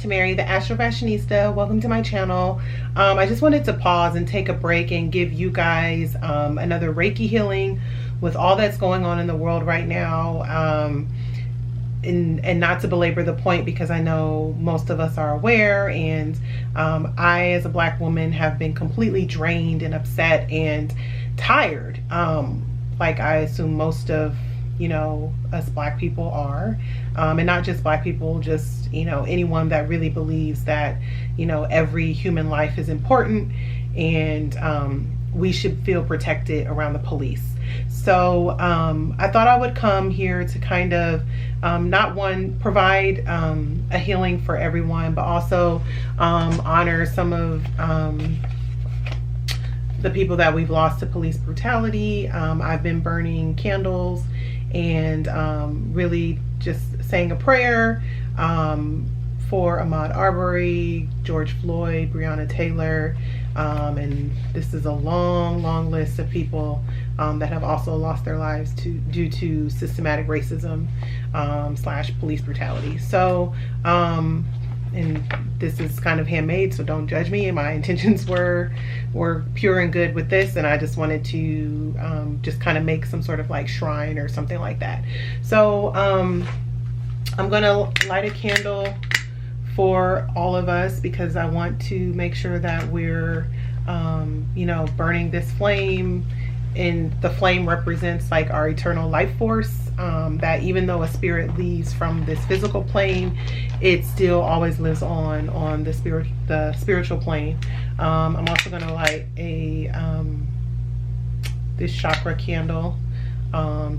Tamari, the Astro Fashionista. Welcome to my channel. I just wanted to pause and take a break and give you guys another Reiki healing with all that's going on in the world right now. And not to belabor the point, because I know most of us are aware, and I as a Black woman have been completely drained and upset and tired, like I assume most of us Black people are, and not just Black people, just anyone that really believes that every human life is important, and we should feel protected around the police. So I thought I would come here to kind of provide a healing for everyone, but also honor some of the people that we've lost to police brutality. I've been burning candles and really just saying a prayer for Ahmaud Arbery, George Floyd, Breonna Taylor, and this is a long list of people that have also lost their lives due to systematic racism / police brutality. So and this is kind of handmade, so don't judge me. And my intentions were pure and good with this, and I just wanted to just kind of make some sort of like shrine or something like that. So I'm gonna light a candle for all of us, because I want to make sure that we're burning this flame, and the flame represents like our eternal life force, that even though a spirit leaves from this physical plane, it still always lives on the spiritual plane. I'm also going to light this chakra candle,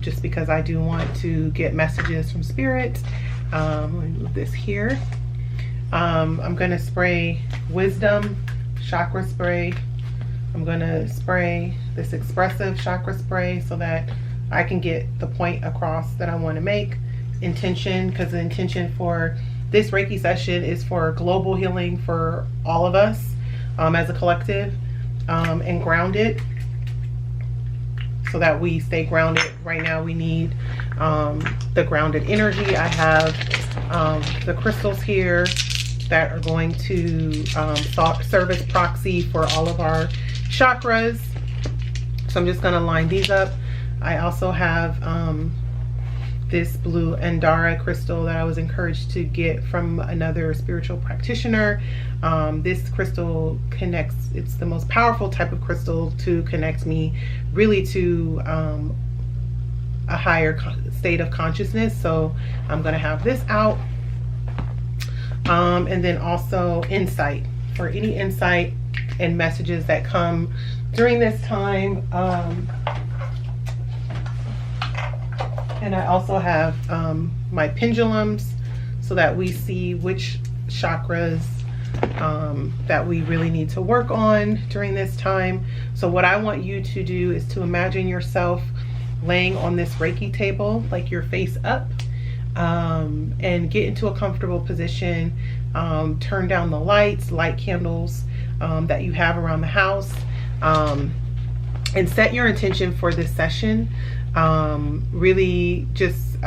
just because I do want to get messages from spirit. Let me move this here. I'm going to spray wisdom chakra spray. I'm going to spray this expressive chakra spray so that I can get the point across that I want to make. Intention, because the intention for this Reiki session is for global healing for all of us as a collective, and grounded, so that we stay grounded. Right now we need the grounded energy. I have the crystals here that are going to serve as proxy for all of our chakras. So I'm just going to line these up. I also have this blue Andara crystal that I was encouraged to get from another spiritual practitioner. This crystal connects, it's the most powerful type of crystal to connect me really to a higher state of consciousness. So I'm going to have this out. And then also insight, for any insight and messages that come during this time. And I also have my pendulums, so that we see which chakras that we really need to work on during this time. So what I want you to do is to imagine yourself laying on this Reiki table, like your face up, and get into a comfortable position. Turn down the lights, light candles that you have around the house, and set your intention for this session. Really just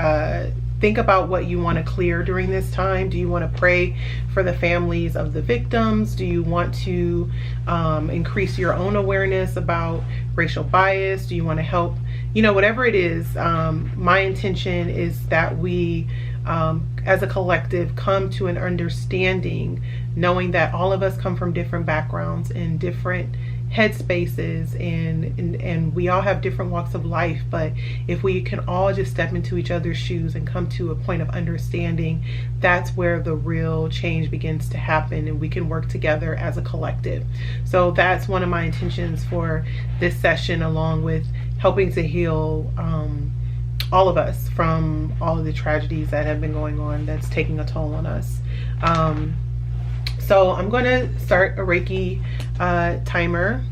think about what you want to clear during this time. Do you want to pray for the families of the victims? Do you want to increase your own awareness about racial bias? Do you want to help, whatever it is? My intention is that we as a collective come to an understanding, knowing that all of us come from different backgrounds and different headspaces, and we all have different walks of life. But if we can all just step into each other's shoes and come to a point of understanding, that's where the real change begins to happen, and we can work together as a collective. So that's one of my intentions for this session, along with helping to heal all of us from all of the tragedies that have been going on that's taking a toll on us. So I'm going to start a Reiki timer.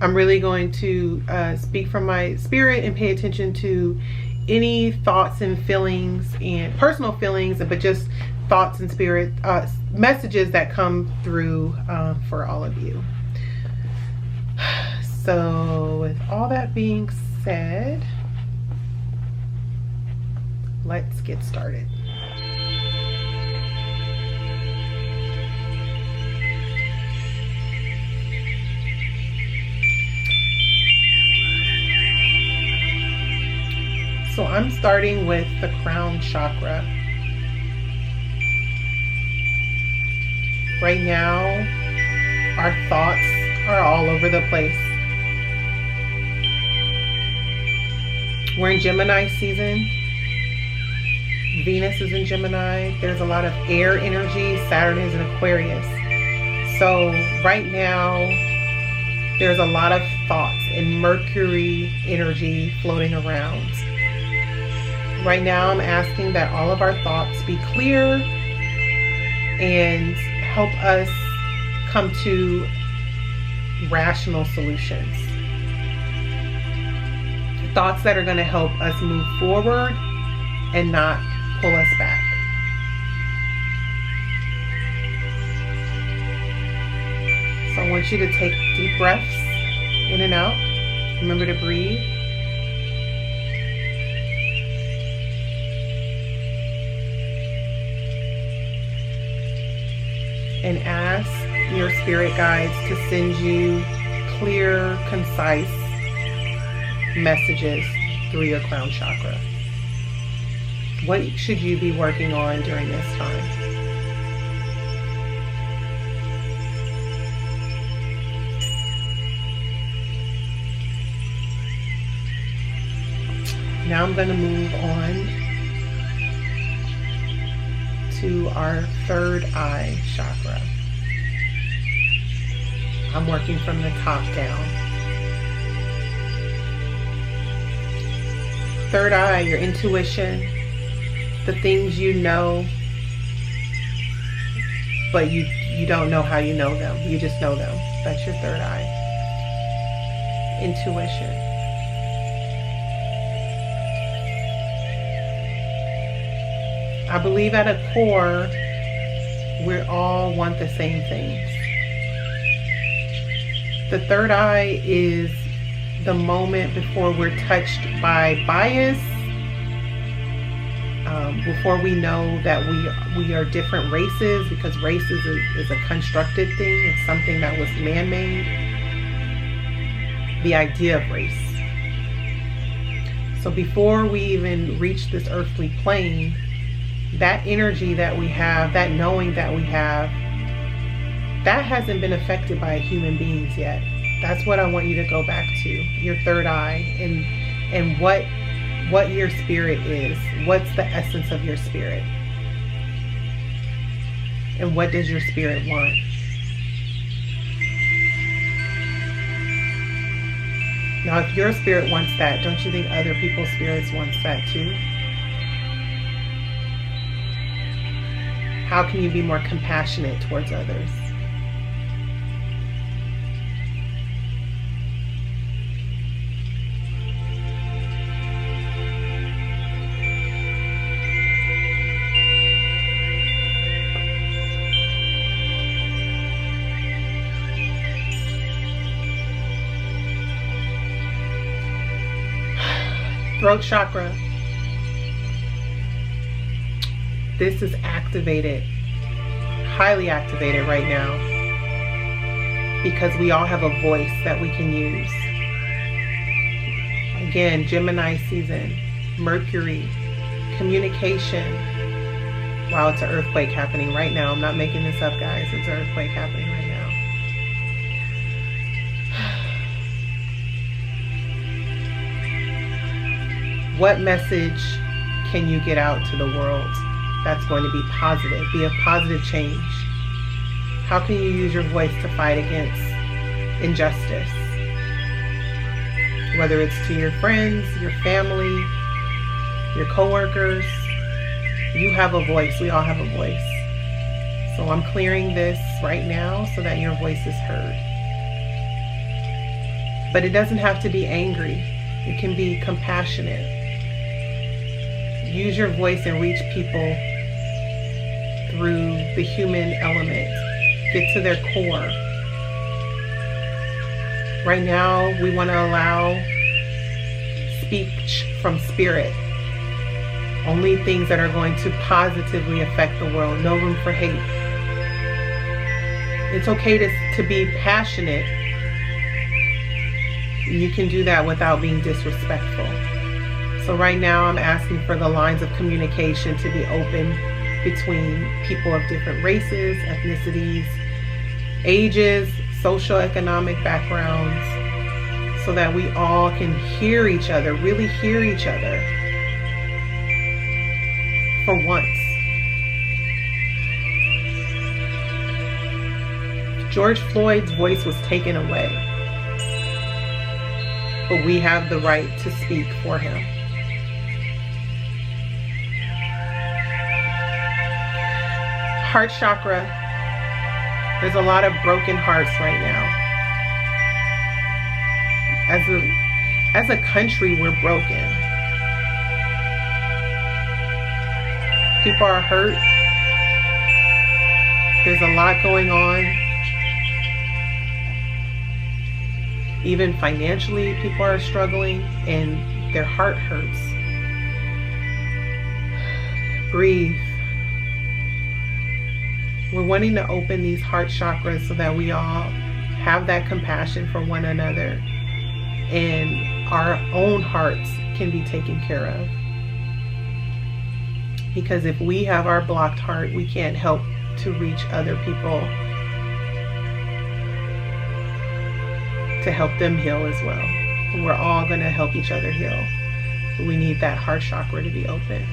I'm really going to speak from my spirit and pay attention to any thoughts and feelings, and personal feelings, but just thoughts and spirit messages that come through for all of you. So with all that being said, let's get started. I'm starting with the crown chakra. Right now, our thoughts are all over the place. We're in Gemini season. Venus is in Gemini. There's a lot of air energy. Saturn is in Aquarius. So right now, there's a lot of thoughts and Mercury energy floating around. Right now, I'm asking that all of our thoughts be clear and help us come to rational solutions. Thoughts that are going to help us move forward and not pull us back. So I want you to take deep breaths in and out. Remember to breathe. And ask your spirit guides to send you clear, concise messages through your crown chakra. What should you be working on during this time? Now I'm going to move on to our third eye chakra. I'm working from the top down. Third eye, your intuition, the things you know, but you don't know how you know them. You just know them. That's your third eye. Intuition. I believe at a core, we all want the same things. The third eye is the moment before we're touched by bias, before we know that we are different races, because race is a constructed thing. It's something that was man-made. The idea of race. So before we even reach this earthly plane, that energy that we have, that knowing that we have, that hasn't been affected by human beings yet. That's what I want you to go back to, your third eye, and what your spirit is. What's the essence of your spirit? And what does your spirit want? Now, if your spirit wants that, don't you think other people's spirits wants that too? How can you be more compassionate towards others? Throat chakra. This is activated, highly activated right now, because we all have a voice that we can use. Again, Gemini season, Mercury, communication. Wow, it's an earthquake happening right now. I'm not making this up, guys. It's an earthquake happening right now. What message can you get out to the world that's going to be positive, be a positive change? How can you use your voice to fight against injustice? Whether it's to your friends, your family, your coworkers, you have a voice. We all have a voice. So I'm clearing this right now so that your voice is heard. But it doesn't have to be angry. It can be compassionate. Use your voice and reach people through the human element. Get to their core. Right now, we want to allow speech from spirit. Only things that are going to positively affect the world. No room for hate. It's okay to be passionate. You can do that without being disrespectful. So right now I'm asking for the lines of communication to be open between people of different races, ethnicities, ages, socioeconomic backgrounds, so that we all can hear each other, really hear each other for once. George Floyd's voice was taken away, but we have the right to speak for him. Heart chakra. There's a lot of broken hearts right now. As a country, we're broken. People are hurt. There's a lot going on. Even financially, people are struggling and their heart hurts. Breathe. We're wanting to open these heart chakras so that we all have that compassion for one another and our own hearts can be taken care of. Because if we have our blocked heart, we can't help to reach other people to help them heal as well. And we're all going to help each other heal. But we need that heart chakra to be open.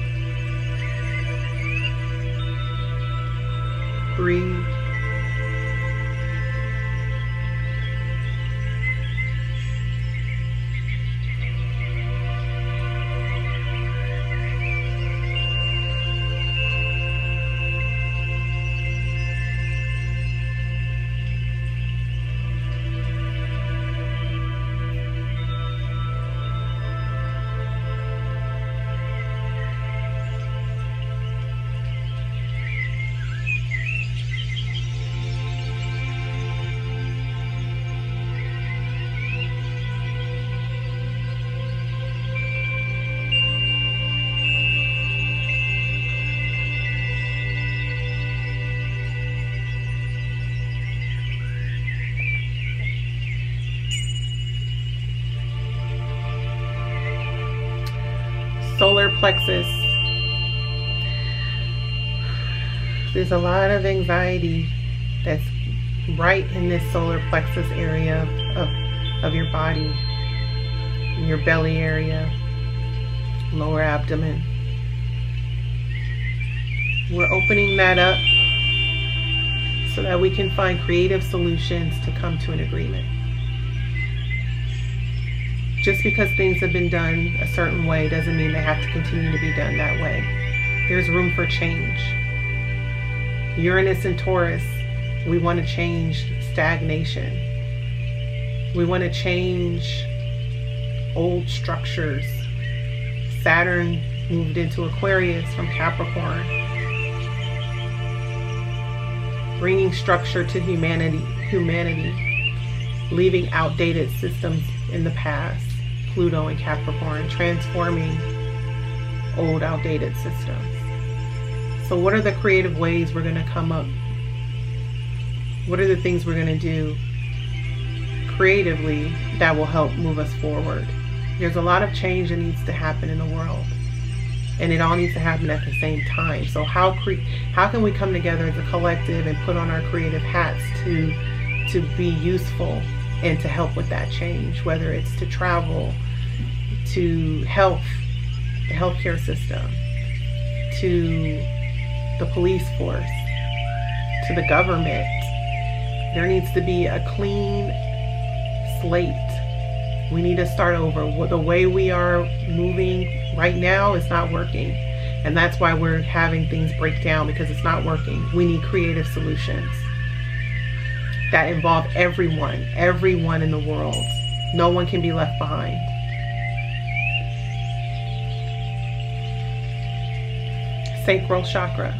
Breathe. Solar plexus. There's a lot of anxiety that's right in this solar plexus area of your body, in your belly area, lower abdomen. We're opening that up so that we can find creative solutions to come to an agreement. Just because things have been done a certain way doesn't mean they have to continue to be done that way. There's room for change. Uranus and Taurus, we want to change stagnation. We want to change old structures. Saturn moved into Aquarius from Capricorn, bringing structure to humanity, leaving outdated systems in the past. Pluto and Capricorn, transforming old outdated systems. So what are the creative ways we're going to come up? What are the things we're going to do creatively that will help move us forward? There's a lot of change that needs to happen in the world, and it all needs to happen at the same time. So how can we come together as a collective and put on our creative hats to be useful and to help with that change, whether it's to travel, to health, the healthcare system, to the police force, to the government. There needs to be a clean slate. We need to start over. The way we are moving right now is not working. And that's why we're having things break down, because it's not working. We need creative solutions that involve everyone in the world. No one can be left behind. Sacral chakra.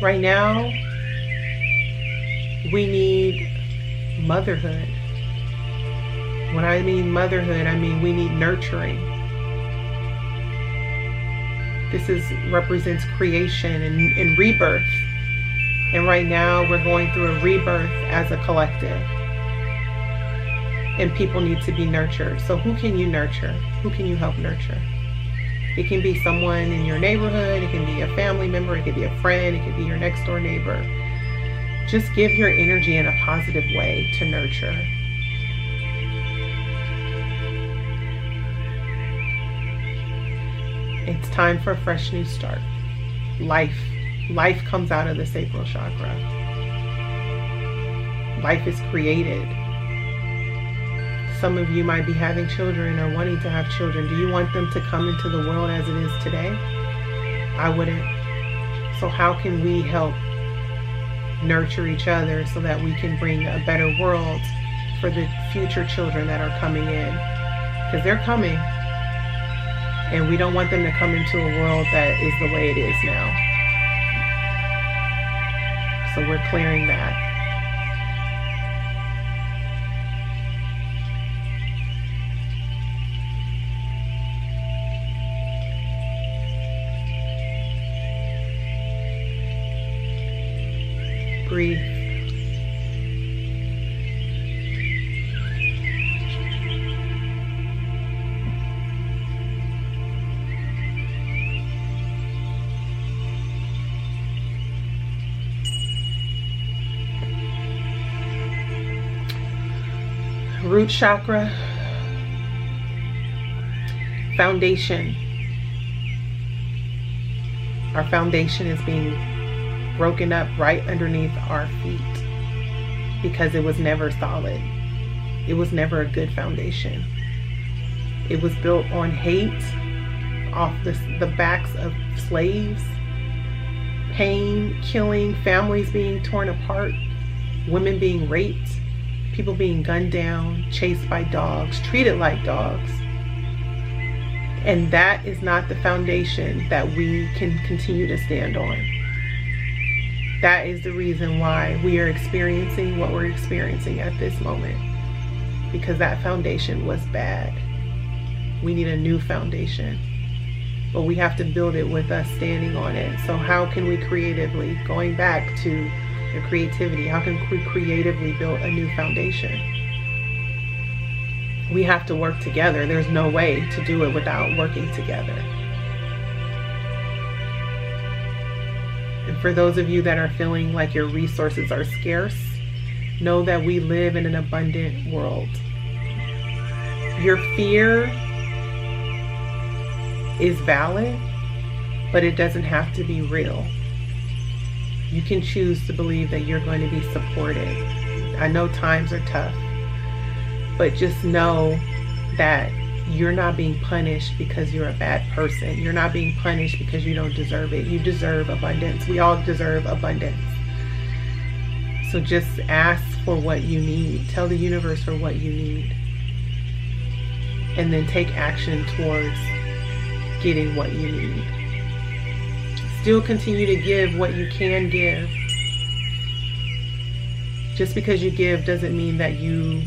Right now, we need motherhood. When I mean motherhood, I mean we need nurturing. This represents creation and rebirth. And right now we're going through a rebirth as a collective. and people need to be nurtured. So who can you nurture? Who can you help nurture? It can be someone in your neighborhood, it can be a family member, it could be a friend, it could be your next door neighbor. Just give your energy in a positive way to nurture. It's time for a fresh new start. Life comes out of the sacral chakra. Life is created. Some of you might be having children or wanting to have children. Do you want them to come into the world as it is today? I wouldn't. So how can we help nurture each other so that we can bring a better world for the future children that are coming in? Because they're coming. And we don't want them to come into a world that is the way it is now. So we're clearing that. Breathe. Root chakra, foundation. Our foundation is being broken up right underneath our feet because it was never solid. It was never a good foundation. It was built on hate, off the backs of slaves, pain, killing, families being torn apart, women being raped, people being gunned down, chased by dogs, treated like dogs. And that is not the foundation that we can continue to stand on. That is the reason why we are experiencing what we're experiencing at this moment, because that foundation was bad. We need a new foundation, but we have to build it with us standing on it. So how can we creatively, going back to the creativity, how can we creatively build a new foundation? We have to work together. There's no way to do it without working together. And for those of you that are feeling like your resources are scarce, know that we live in an abundant world. Your fear is valid, but it doesn't have to be real. You can choose to believe that you're going to be supported. I know times are tough, but just know that you're not being punished because you're a bad person. You're not being punished because you don't deserve it. You deserve abundance. We all deserve abundance. So just ask for what you need. Tell the universe for what you need. And then take action towards getting what you need. Still continue to give what you can give. Just because you give doesn't mean that you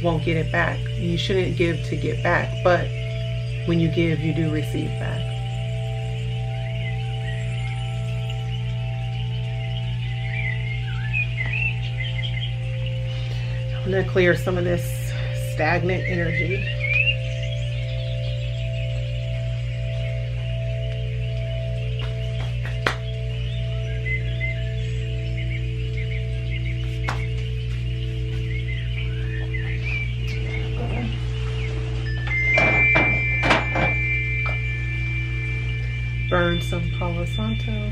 won't get it back. You shouldn't give to get back, but when you give, you do receive back. I'm going to clear some of this stagnant energy. Burn some Palo Santo.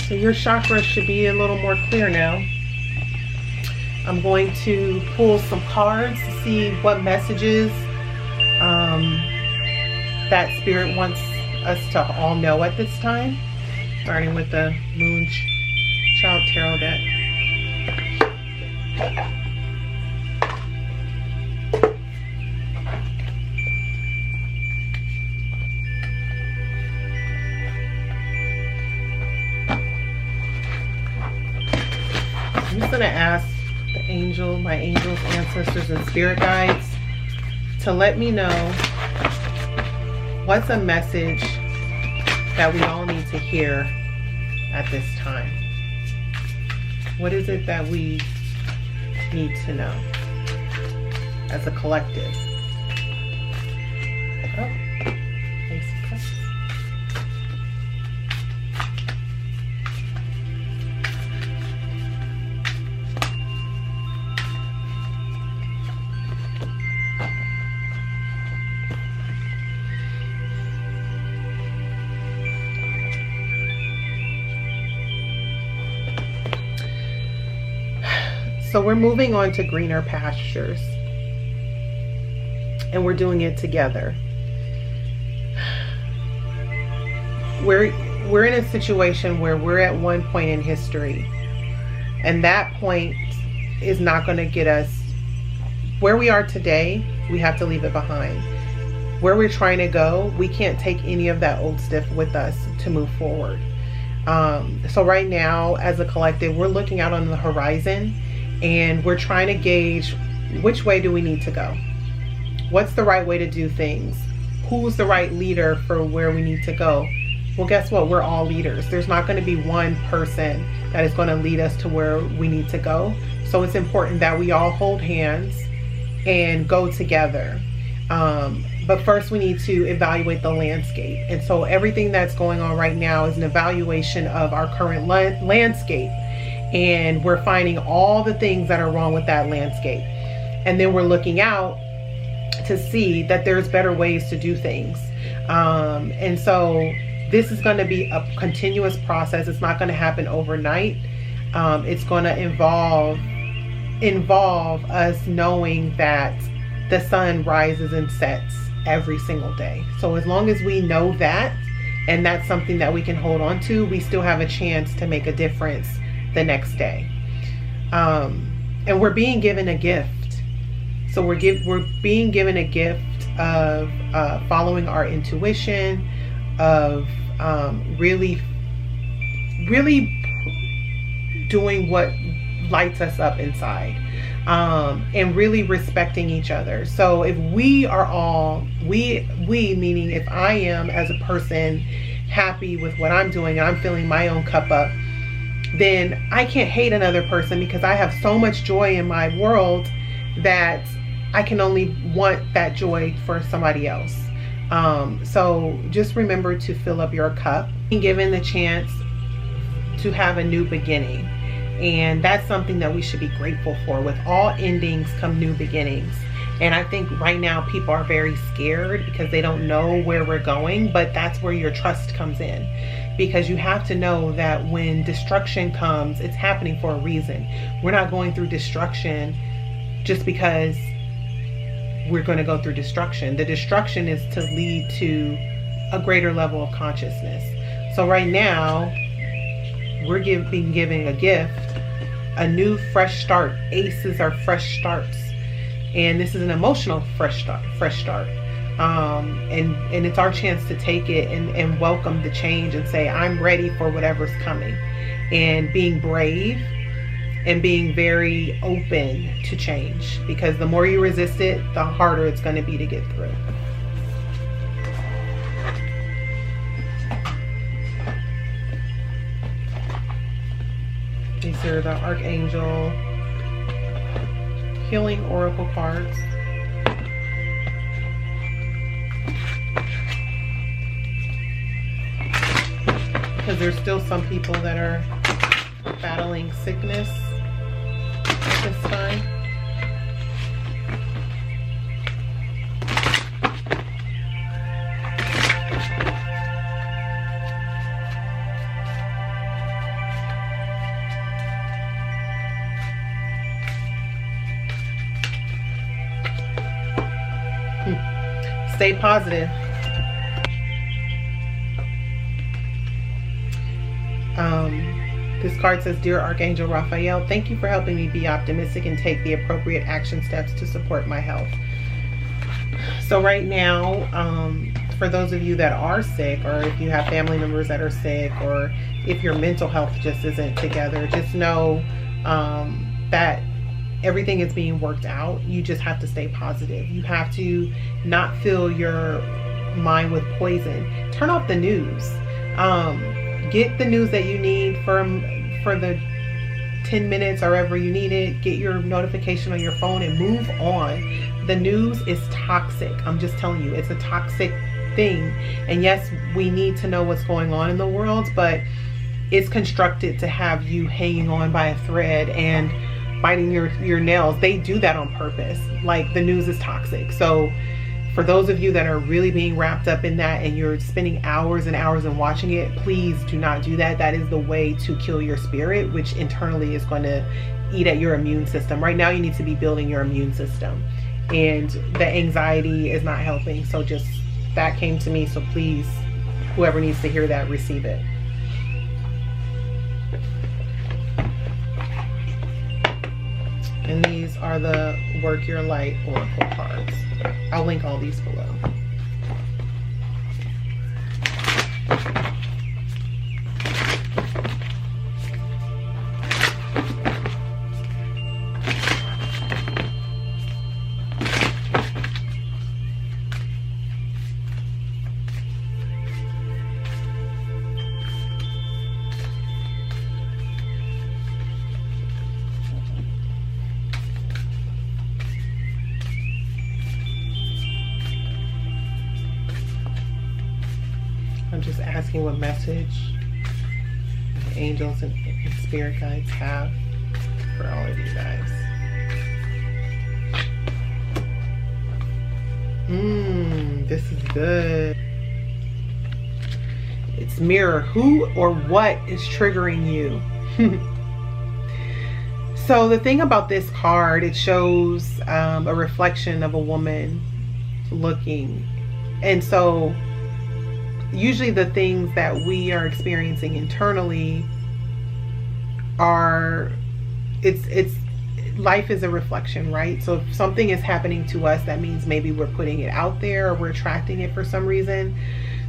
So your chakras should be a little more clear now. I'm going to pull some cards to see what messages that Spirit wants us to all know at this time. Starting with the Moon Child Tarot deck. I'm just going to ask my angels, ancestors, and spirit guides to let me know What's a message that we all need to hear at this time? What is it that we need to know as a collective? Oh, Ace of Cups. So we're moving on to greener pastures, and we're doing it together. We're in a situation where we're at one point in history, and that point is not going to get us where we are today. We have to leave it behind. Where we're trying to go, we can't take any of that old stuff with us to move forward. So right now, as a collective, we're looking out on the horizon, and we're trying to gauge which way do we need to go. What's the right way to do things? Who's the right leader for where we need to go? Well, guess what? We're all leaders. There's not going to be one person that is going to lead us to where we need to go. So it's important that we all hold hands and go together. But first we need to evaluate the landscape. And so everything that's going on right now is an evaluation of our current landscape. And we're finding all the things that are wrong with that landscape. And then we're looking out to see that there's better ways to do things. And so this is going to be a continuous process. It's not going to happen overnight. It's going to involve us knowing that the sun rises and sets every single day. So as long as we know that, and that's something that we can hold on to, we still have a chance to make a difference the next day. And we're being given a gift. So we're being given a gift of following our intuition, of really doing what lights us up inside, and really respecting each other. So if we are all, we meaning if I am as a person happy with what I'm doing and I'm filling my own cup up, then I can't hate another person, because I have so much joy in my world that I can only want that joy for somebody else. So just remember to fill up your cup, and given the chance to have a new beginning. And that's something that we should be grateful for. With all endings come new beginnings. And I think right now people are very scared because they don't know where we're going, but that's where your trust comes in. Because you have to know that when destruction comes, it's happening for a reason. We're not going through destruction just because we're going to go through destruction. The destruction is to lead to a greater level of consciousness. So right now, we're being given a gift, a new fresh start. Aces are fresh starts. And this is an emotional fresh start. And it's our chance to take it and welcome the change and say, I'm ready for whatever's coming. And being brave and being very open to change, because the more you resist it, the harder it's going to be to get through. These are the Archangel Healing Oracle cards. Because there's still some people that are battling sickness at this time. Stay positive. This card says, Dear Archangel Raphael, thank you for helping me be optimistic and take the appropriate action steps to support my health. So right now, for those of you that are sick, or if you have family members that are sick, or if your mental health just isn't together, just know that everything is being worked out. You just have to stay positive. You have to not fill your mind with poison. Turn off the news. Get the news that you need for the 10 minutes or ever you need it. Get your notification on your phone and move on. The news is toxic. I'm just telling you, it's a toxic thing. And yes, we need to know what's going on in the world, but it's constructed to have you hanging on by a thread and biting your nails. They do that on purpose. Like, the news is toxic. So for those of you that are really being wrapped up in that and you're spending hours and hours and watching it, please do not do that. That is the way to kill your spirit, which internally is going to eat at your immune system. Right now, you need to be building your immune system, and the anxiety is not helping. So just, that came to me. So please, whoever needs to hear that, receive it. And these are the Work Your Light Oracle cards. I'll link all these below. I'm just asking what message the angels and spirit guides have for all of you guys. This is good. It's mirror. Who or what is triggering you? So the thing about this card, it shows a reflection of a woman looking. And so usually the things that we are experiencing internally are, it's life is a reflection, right? So if something is happening to us, that means maybe we're putting it out there or we're attracting it for some reason.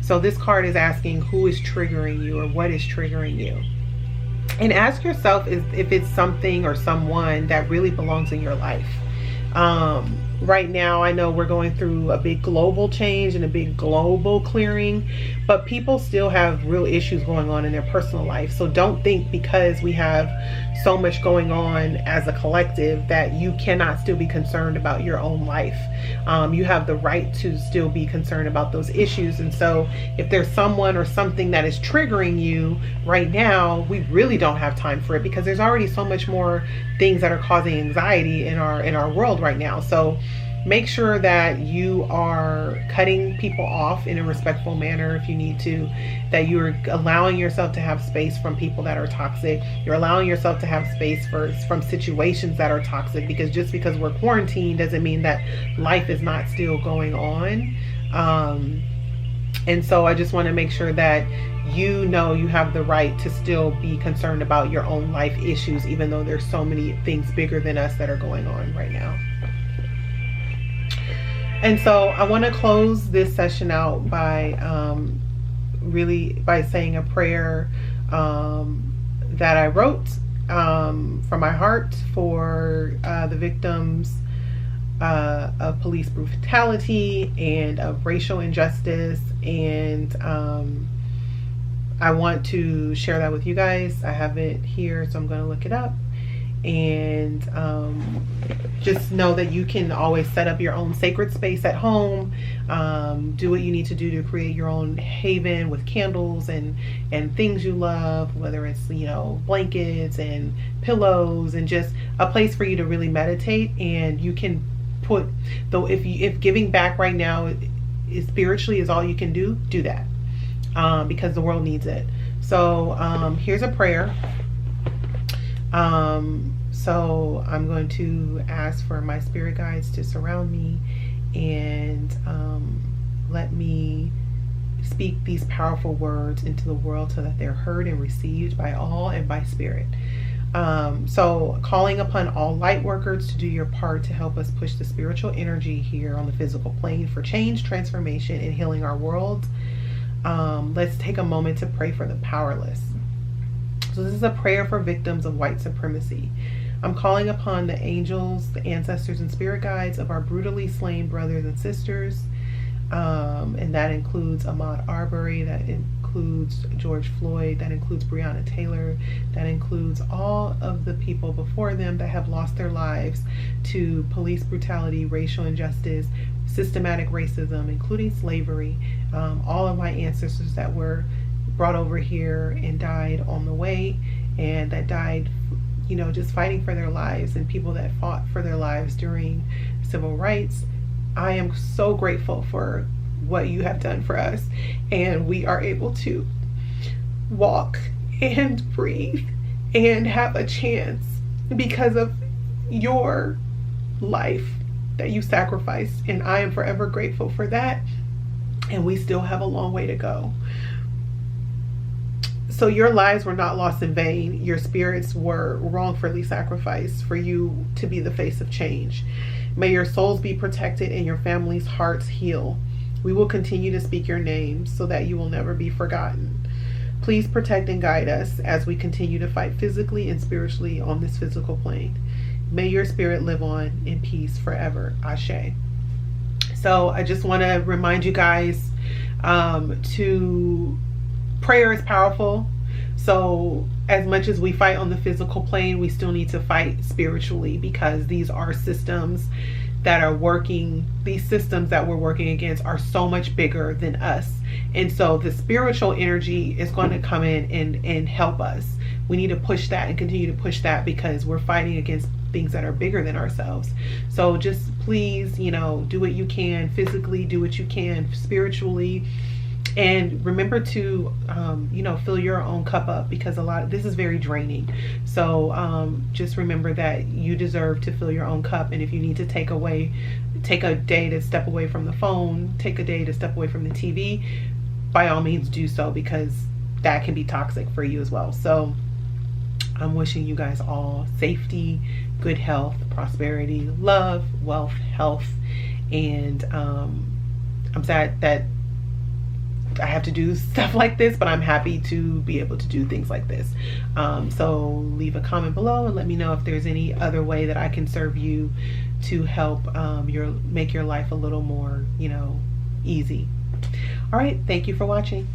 So this card is asking who is triggering you or what is triggering you. And ask yourself if it's something or someone that really belongs in your life. Right now, I know we're going through a big global change and a big global clearing, but people still have real issues going on in their personal life. So don't think because we have so much going on as a collective that you cannot still be concerned about your own life. You have the right to still be concerned about those issues. And so if there's someone or something that is triggering you right now, we really don't have time for it, because there's already so much more things that are causing anxiety in our world right now. So make sure that you are cutting people off in a respectful manner if you need to, that you're allowing yourself to have space from people that are toxic. You're allowing yourself to have space from situations that are toxic, because just because we're quarantined doesn't mean that life is not still going on. And so I just want to make sure that you know you have the right to still be concerned about your own life issues, even though there's so many things bigger than us that are going on right now. And so I want to close this session out by by saying a prayer that I wrote from my heart for the victims of police brutality and of racial injustice. And I want to share that with you guys. I have it here, so I'm going to look it up. And just know that you can always set up your own sacred space at home. Do what you need to do to create your own haven with candles and things you love, whether it's, you know, blankets and pillows, and just a place for you to really meditate. And you can put, though, if giving back right now is spiritually is all you can do that, because the world needs it. So here's a prayer. So I'm going to ask for my spirit guides to surround me and let me speak these powerful words into the world so that they're heard and received by all and by spirit. So calling upon all light workers to do your part to help us push the spiritual energy here on the physical plane for change, transformation, and healing our world. Let's take a moment to pray for the powerless. So this is a prayer for victims of white supremacy. I'm calling upon the angels, the ancestors, and spirit guides of our brutally slain brothers and sisters And that includes Ahmaud Arbery, that includes George Floyd, that includes Breonna Taylor, that includes all of the people before them that have lost their lives to police brutality, racial injustice, systematic racism, including slavery. All of my ancestors that were brought over here and died on the way, and that died, you know, just fighting for their lives, and people that fought for their lives during civil rights. I am so grateful for what you have done for us, and we are able to walk and breathe and have a chance because of your life that you sacrificed, and I am forever grateful for that. And we still have a long way to go. So your lives were not lost in vain. Your spirits were wrongfully sacrificed for you to be the face of change. May your souls be protected and your family's hearts heal. We will continue to speak your name so that you will never be forgotten. Please protect and guide us as we continue to fight physically and spiritually on this physical plane. May your spirit live on in peace forever. Ashe. So I just want to remind you guys to prayer is powerful. So as much as we fight on the physical plane, we still need to fight spiritually, because these are systems that are working. These systems that we're working against are so much bigger than us. And so the spiritual energy is going to come in and help us. We need to push that and continue to push that, because we're fighting against things that are bigger than ourselves. So just please, you know, do what you can physically, do what you can spiritually, and remember to you know, fill your own cup up, because this is very draining. So just remember that you deserve to fill your own cup, and if you need to take a day to step away from the phone, take a day to step away from the TV, by all means do so, because that can be toxic for you as well. So I'm wishing you guys all safety, good health, prosperity, love, wealth, health, and I'm sad that I have to do stuff like this, but I'm happy to be able to do things like this. So leave a comment below and let me know if there's any other way that I can serve you to help make your life a little more, you know, easy. All right, thank you for watching.